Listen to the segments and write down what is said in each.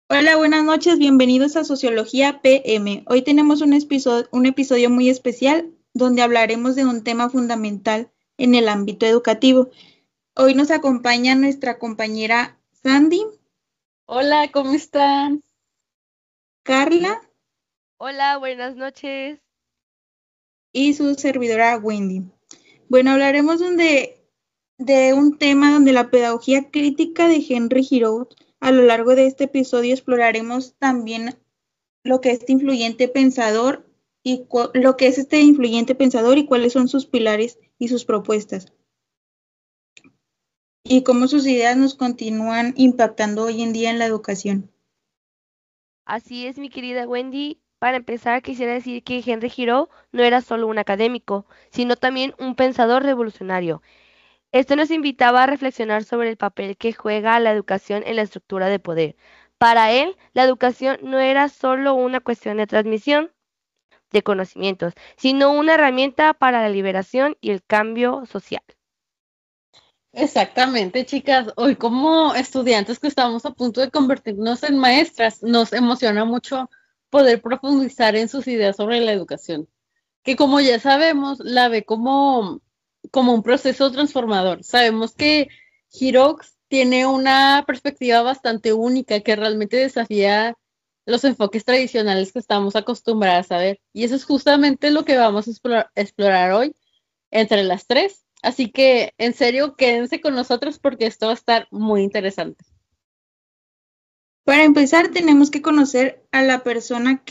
Hola, buenas noches, bienvenidos a Sociología PM. Hoy tenemos un episodio muy especial donde hablaremos de un tema fundamental en el ámbito educativo. Hoy nos acompaña nuestra compañera Sandy, Hola, ¿cómo están? Carla Hola, buenas noches. y su servidora Wendy. Bueno, hablaremos de un tema donde la pedagogía crítica de Henry Giraud. A lo largo de este episodio exploraremos también lo que este influyente pensador lo que es este influyente pensador y cuáles son sus pilares y sus propuestas y cómo sus ideas nos continúan impactando hoy en día en la educación. Así es, mi querida Wendy. Para empezar, quisiera decir que Henry Giraud no era solo un académico, sino también un pensador revolucionario. Esto nos invitaba a reflexionar sobre el papel que juega la educación en la estructura de poder. Para él, la educación no era solo una cuestión de transmisión de conocimientos, sino una herramienta para la liberación y el cambio social. Exactamente, chicas. Hoy como estudiantes que estamos a punto de convertirnos en maestras, nos emociona mucho poder profundizar en sus ideas sobre la educación, que como ya sabemos, la ve como un proceso transformador. Sabemos que Hirox tiene una perspectiva bastante única que realmente desafía los enfoques tradicionales que estamos acostumbradas a ver. Y eso es justamente lo que vamos a explorar hoy entre las tres. Así que, en serio, quédense con nosotros porque esto va a estar muy interesante. Para empezar, tenemos que conocer a la persona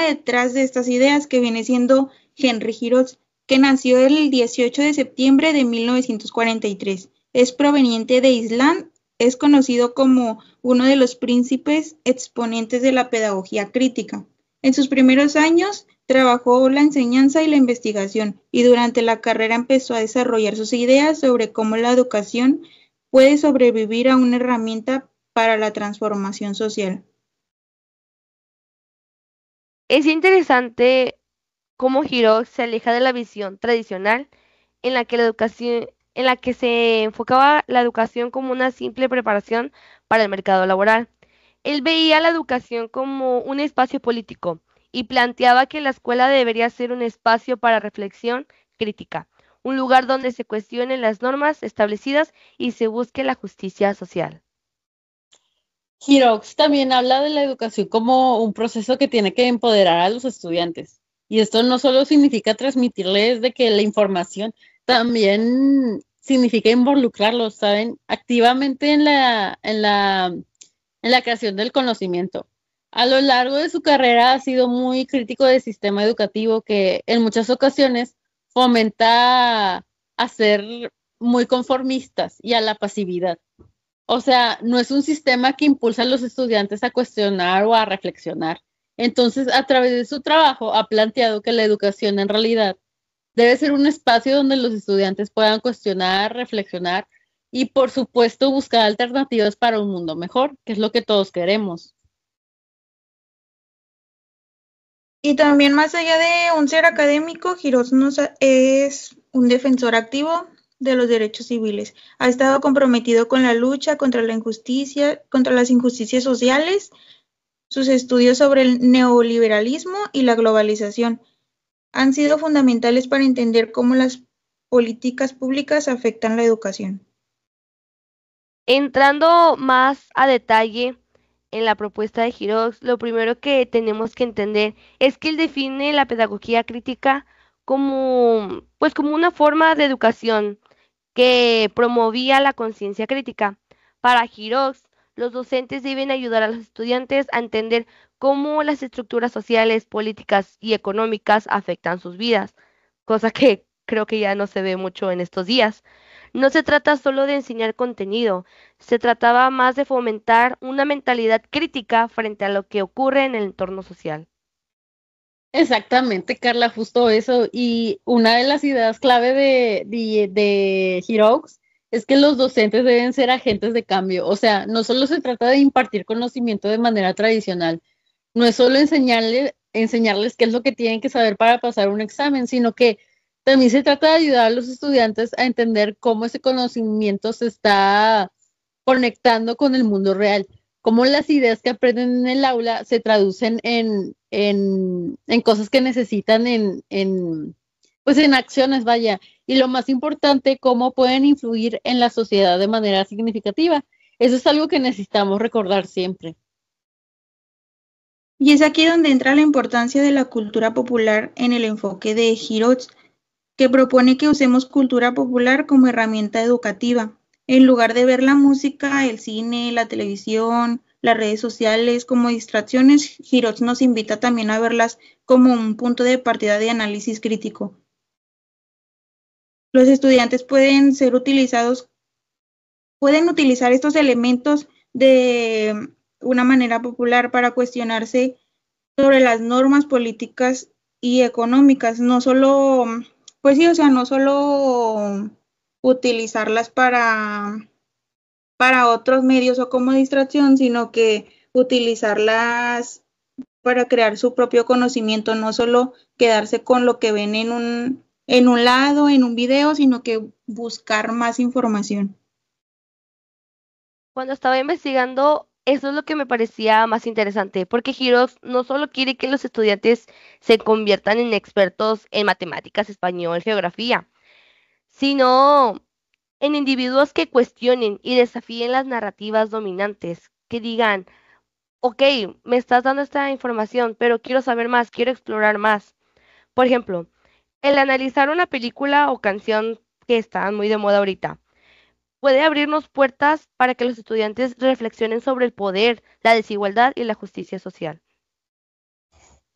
detrás de estas ideas, que viene siendo Henry Giraud, que nació el 18 de septiembre de 1943. Es proveniente de Island, es conocido como uno de los príncipes exponentes de la pedagogía crítica. En sus primeros años trabajó la enseñanza y la investigación, y durante la carrera empezó a desarrollar sus ideas sobre cómo la educación puede sobrevivir a una herramienta para la transformación social. Es interesante cómo Giraud se aleja de la visión tradicional en la que se enfocaba la educación como una simple preparación para el mercado laboral. Él veía la educación como un espacio político y planteaba que la escuela debería ser un espacio para reflexión crítica, un lugar donde se cuestionen las normas establecidas y se busque la justicia social. Hirox también habla de la educación como un proceso que tiene que empoderar a los estudiantes. Y esto no solo significa transmitirles de que la información, también significa involucrarlos, ¿saben? Activamente en la creación del conocimiento. A lo largo de su carrera ha sido muy crítico del sistema educativo que en muchas ocasiones fomenta a ser muy conformistas y a la pasividad. O sea, no es un sistema que impulsa a los estudiantes a cuestionar o a reflexionar. Entonces, a través de su trabajo, ha planteado que la educación en realidad debe ser un espacio donde los estudiantes puedan cuestionar, reflexionar y, por supuesto, buscar alternativas para un mundo mejor, que es lo que todos queremos. Y también, más allá de un ser académico, es un defensor activo de los derechos civiles. Ha estado comprometido con la lucha contra la injusticia, contra las injusticias sociales. Sus estudios sobre el neoliberalismo y la globalización han sido fundamentales para entender cómo las políticas públicas afectan la educación. Entrando más a detalle en la propuesta de Giraud, lo primero que tenemos que entender es que él define la pedagogía crítica como, pues, como una forma de educación que promovía la conciencia crítica. Para Giraud, los docentes deben ayudar a los estudiantes a entender cómo las estructuras sociales, políticas y económicas afectan sus vidas, cosa que creo que ya no se ve mucho en estos días. No se trata solo de enseñar contenido, se trataba más de fomentar una mentalidad crítica frente a lo que ocurre en el entorno social. Exactamente, Carla, justo eso. Y una de las ideas clave de Heroes es que los docentes deben ser agentes de cambio. O sea, no solo se trata de impartir conocimiento de manera tradicional, no es solo enseñarles qué es lo que tienen que saber para pasar un examen, sino que también se trata de ayudar a los estudiantes a entender cómo ese conocimiento se está conectando con el mundo real. cómo las ideas que aprenden en el aula se traducen en cosas que necesitan pues en acciones, vaya. Y lo más importante, cómo pueden influir en la sociedad de manera significativa. Eso es algo que necesitamos recordar siempre. Y es aquí donde entra la importancia de la cultura popular en el enfoque de Giroz, que propone que usemos cultura popular como herramienta educativa, en lugar de ver la música, el cine, la televisión, las redes sociales como distracciones. Giroz nos invita también a verlas como un punto de partida de análisis crítico. Los estudiantes pueden utilizar estos elementos de una manera popular para cuestionarse sobre las normas políticas y económicas, no solo, pues sí, o sea, no solo utilizarlas para otros medios o como distracción, sino que utilizarlas para crear su propio conocimiento, no solo quedarse con lo que ven en un lado, en un video, sino que buscar más información. Cuando estaba investigando, eso es lo que me parecía más interesante, porque Girox no solo quiere que los estudiantes se conviertan en expertos en matemáticas, español, geografía, sino en individuos que cuestionen y desafíen las narrativas dominantes, que digan, ok, me estás dando esta información, pero quiero saber más, quiero explorar más. Por ejemplo, el analizar una película o canción que está muy de moda ahorita puede abrirnos puertas para que los estudiantes reflexionen sobre el poder, la desigualdad y la justicia social.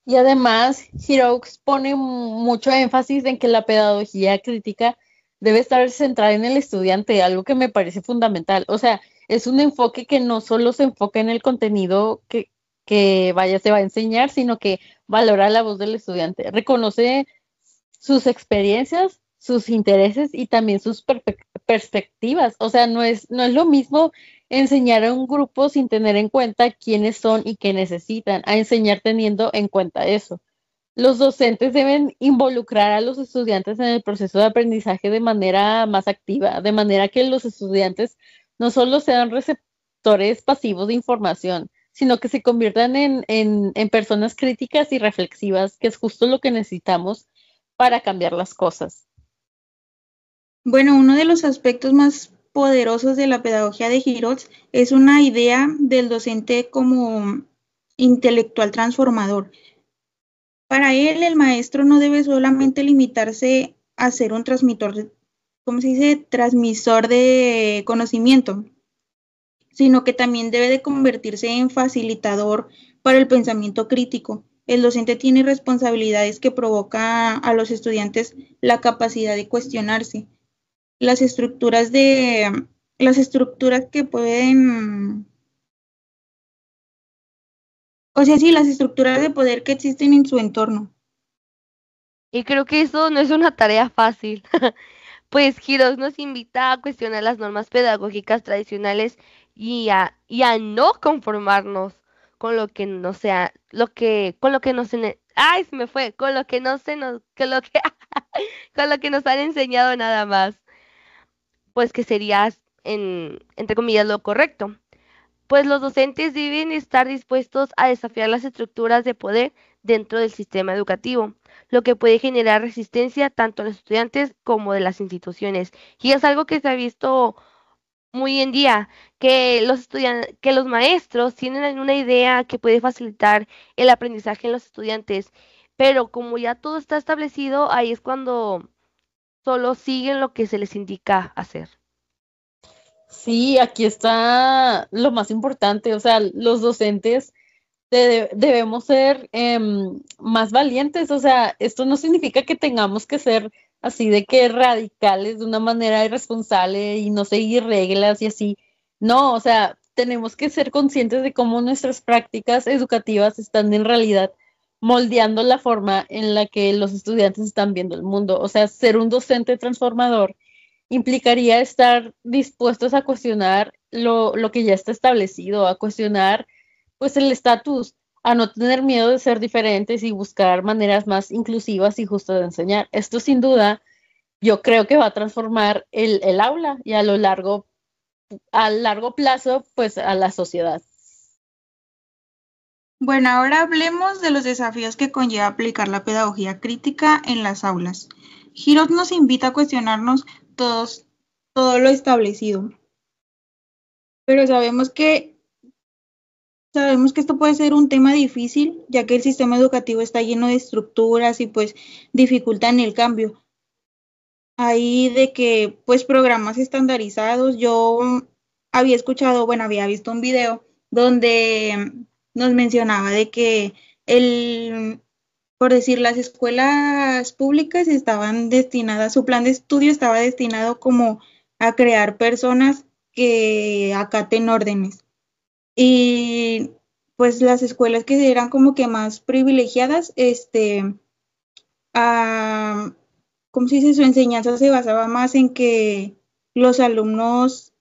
Y además, Hirox pone mucho énfasis en que la pedagogía crítica debe estar centrada en el estudiante, algo que me parece fundamental. O sea, es un enfoque que no solo se enfoca en el contenido que vaya, se va a enseñar, sino que valora la voz del estudiante, reconoce sus experiencias, sus intereses y también sus perspectivas. O sea, no es lo mismo enseñar a un grupo sin tener en cuenta quiénes son y qué necesitan, a enseñar teniendo en cuenta eso. Los docentes deben involucrar a los estudiantes en el proceso de aprendizaje de manera más activa, de manera que los estudiantes no solo sean receptores pasivos de información, sino que se conviertan en personas críticas y reflexivas, que es justo lo que necesitamos para cambiar las cosas. Bueno, uno de los aspectos más poderosos de la pedagogía de Giroz es una idea del docente como intelectual transformador. Para él, el maestro no debe solamente limitarse a ser un transmisor, ¿cómo se dice? Transmisor de conocimiento, sino que también debe de convertirse en facilitador para el pensamiento crítico. El docente tiene responsabilidades que provoca a los estudiantes la capacidad de cuestionarse. Las estructuras que pueden, o sea, sí, las estructuras de poder que existen en su entorno. Y creo que eso no es una tarea fácil, pues Giroz nos invita a cuestionar las normas pedagógicas tradicionales y a no conformarnos con lo que no sea, con lo que nos, ay, se me fue, con lo que no se nos, con lo que nos han enseñado nada más, pues que sería, entre comillas, lo correcto. Pues los docentes deben estar dispuestos a desafiar las estructuras de poder dentro del sistema educativo, lo que puede generar resistencia tanto a los estudiantes como de las instituciones. Y es algo que se ha visto muy en día, que que los maestros tienen una idea que puede facilitar el aprendizaje en los estudiantes, pero como ya todo está establecido, ahí es cuando solo siguen lo que se les indica hacer. Sí, aquí está lo más importante, o sea, los docentes debemos ser más valientes, o sea, esto no significa que tengamos que ser así de que radicales de una manera irresponsable y no seguir reglas y así. No, o sea, tenemos que ser conscientes de cómo nuestras prácticas educativas están en realidad moldeando la forma en la que los estudiantes están viendo el mundo. O sea, ser un docente transformador implicaría estar dispuestos a cuestionar lo que ya está establecido, a cuestionar pues el estatus, a no tener miedo de ser diferentes y buscar maneras más inclusivas y justas de enseñar. Esto sin duda yo creo que va a transformar el aula y a largo plazo pues a la sociedad. Bueno, ahora hablemos de los desafíos que conlleva aplicar la pedagogía crítica en las aulas. Giros nos invita a cuestionarnos todos, todo lo establecido, pero sabemos que esto puede ser un tema difícil, ya que el sistema educativo está lleno de estructuras y pues dificultan el cambio. Hay de que pues programas estandarizados. Yo había escuchado, bueno, había visto un video donde nos mencionaba de que el, por decir, las escuelas públicas estaban destinadas, su plan de estudio estaba destinado como a crear personas que acaten órdenes. Y pues las escuelas que eran como que más privilegiadas, ah, ¿cómo se dice? Su enseñanza se basaba más en que los alumnos,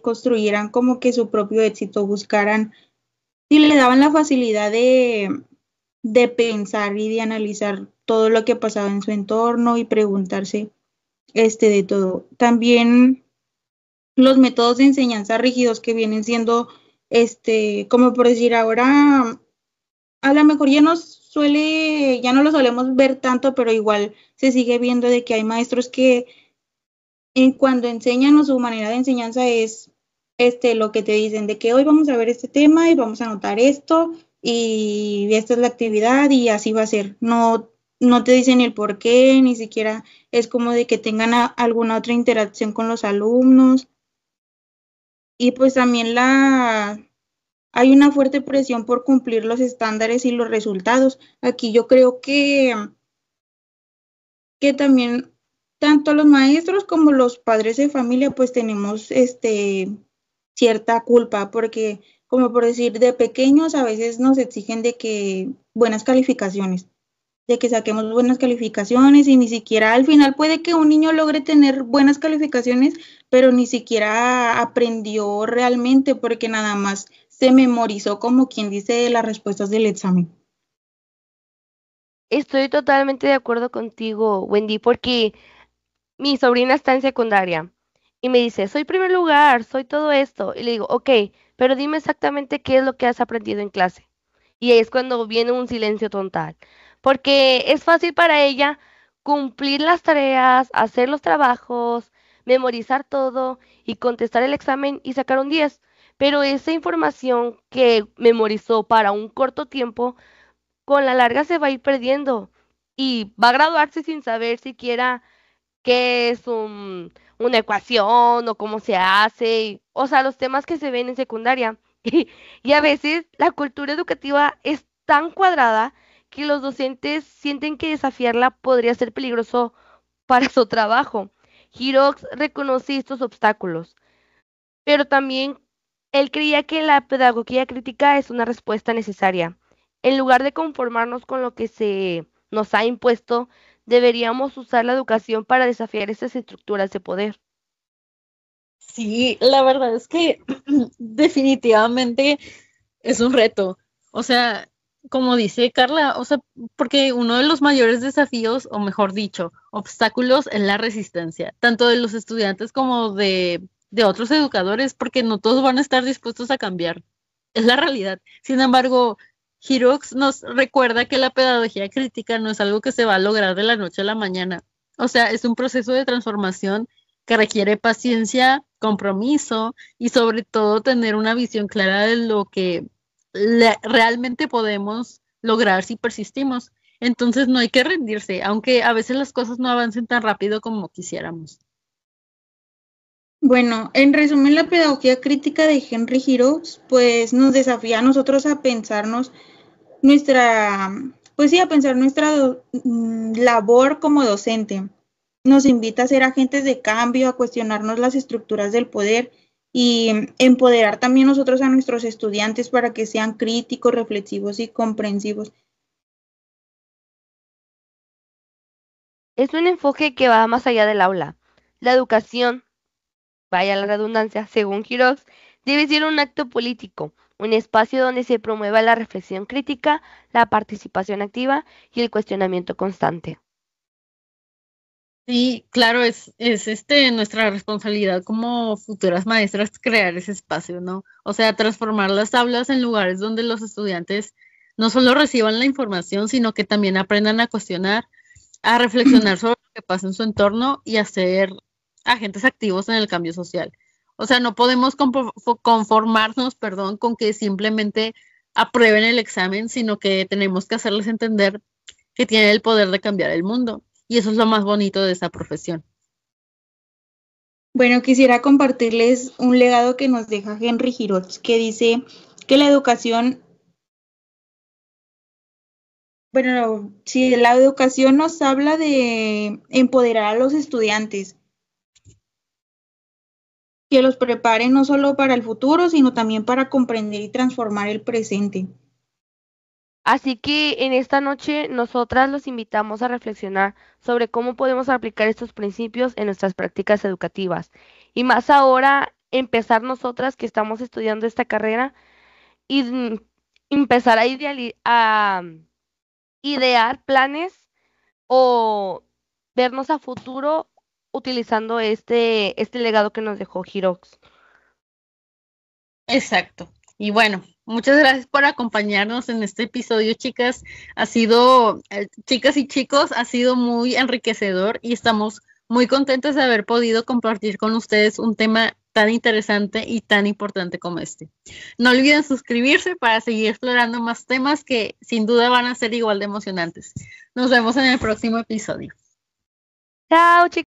construyeran como que su propio éxito, buscaran y le daban la facilidad de pensar y de analizar todo lo que pasaba en su entorno y preguntarse, de todo. También los métodos de enseñanza rígidos que vienen siendo, como por decir ahora, a lo mejor ya no lo solemos ver tanto, pero igual se sigue viendo de que hay maestros que cuando enseñan o su manera de enseñanza es lo que te dicen, de que hoy vamos a ver este tema y vamos a anotar esto y esta es la actividad y así va a ser. No, no te dicen el por qué, ni siquiera es como de que tengan alguna otra interacción con los alumnos. Y pues también hay una fuerte presión por cumplir los estándares y los resultados. Aquí yo creo que también tanto los maestros como los padres de familia pues tenemos cierta culpa porque como por decir de pequeños a veces nos exigen de que buenas calificaciones, de que saquemos buenas calificaciones y ni siquiera al final puede que un niño logre tener buenas calificaciones, pero ni siquiera aprendió realmente porque nada más se memorizó como quien dice las respuestas del examen. Estoy totalmente de acuerdo contigo, Wendy, porque mi sobrina está en secundaria y me dice, soy primer lugar, soy todo esto. Y le digo, ok, pero dime exactamente qué es lo que has aprendido en clase. Y ahí es cuando viene un silencio total, porque es fácil para ella cumplir las tareas, hacer los trabajos, memorizar todo y contestar el examen y sacar un 10. Pero esa información que memorizó para un corto tiempo, con la larga se va a ir perdiendo y va a graduarse sin saber siquiera qué es una ecuación o cómo se hace, o sea, los temas que se ven en secundaria. Y a veces la cultura educativa es tan cuadrada que los docentes sienten que desafiarla podría ser peligroso para su trabajo. Girox reconoce estos obstáculos, pero también él creía que la pedagogía crítica es una respuesta necesaria. En lugar de conformarnos con lo que se nos ha impuesto, deberíamos usar la educación para desafiar estas estructuras de poder. Sí, la verdad es que definitivamente es un reto. O sea, como dice Carla, o sea, porque uno de los mayores desafíos, o mejor dicho, obstáculos es la resistencia, tanto de los estudiantes como de otros educadores, porque no todos van a estar dispuestos a cambiar. Es la realidad. Sin embargo, Hirox nos recuerda que la pedagogía crítica no es algo que se va a lograr de la noche a la mañana. O sea, es un proceso de transformación que requiere paciencia, compromiso y sobre todo tener una visión clara de lo que realmente podemos lograr si persistimos. Entonces no hay que rendirse, aunque a veces las cosas no avancen tan rápido como quisiéramos. Bueno, en resumen, la pedagogía crítica de Henry Giroux, pues nos desafía a nosotros a pensarnos nuestra, pues sí, a pensar nuestra labor como docente. Nos invita a ser agentes de cambio, a cuestionarnos las estructuras del poder y empoderar también nosotros a nuestros estudiantes para que sean críticos, reflexivos y comprensivos. Es un enfoque que va más allá del aula. La educación, vaya la redundancia, según Girox, debe ser un acto político, un espacio donde se promueva la reflexión crítica, la participación activa y el cuestionamiento constante. Sí, claro, es nuestra responsabilidad como futuras maestras crear ese espacio, ¿no? O sea, transformar las aulas en lugares donde los estudiantes no solo reciban la información, sino que también aprendan a cuestionar, a reflexionar sobre lo que pasa en su entorno y a ser agentes activos en el cambio social. O sea, no podemos conformarnos, perdón, con que simplemente aprueben el examen, sino que tenemos que hacerles entender que tienen el poder de cambiar el mundo. Y eso es lo más bonito de esta profesión. Bueno, quisiera compartirles un legado que nos deja Henry Giroz, que dice que la educación, bueno, si la educación nos habla de empoderar a los estudiantes, que los prepare no solo para el futuro, sino también para comprender y transformar el presente. Así que en esta noche nosotras los invitamos a reflexionar sobre cómo podemos aplicar estos principios en nuestras prácticas educativas. Y más ahora, empezar nosotras que estamos estudiando esta carrera y empezar a idear planes o vernos a futuro utilizando este legado que nos dejó Girox. Exacto. Y bueno, muchas gracias por acompañarnos en este episodio, chicas. Ha sido, chicas y chicos, ha sido muy enriquecedor y estamos muy contentos de haber podido compartir con ustedes un tema tan interesante y tan importante como este. No olviden suscribirse para seguir explorando más temas que sin duda van a ser igual de emocionantes. Nos vemos en el próximo episodio. Chao, chicos.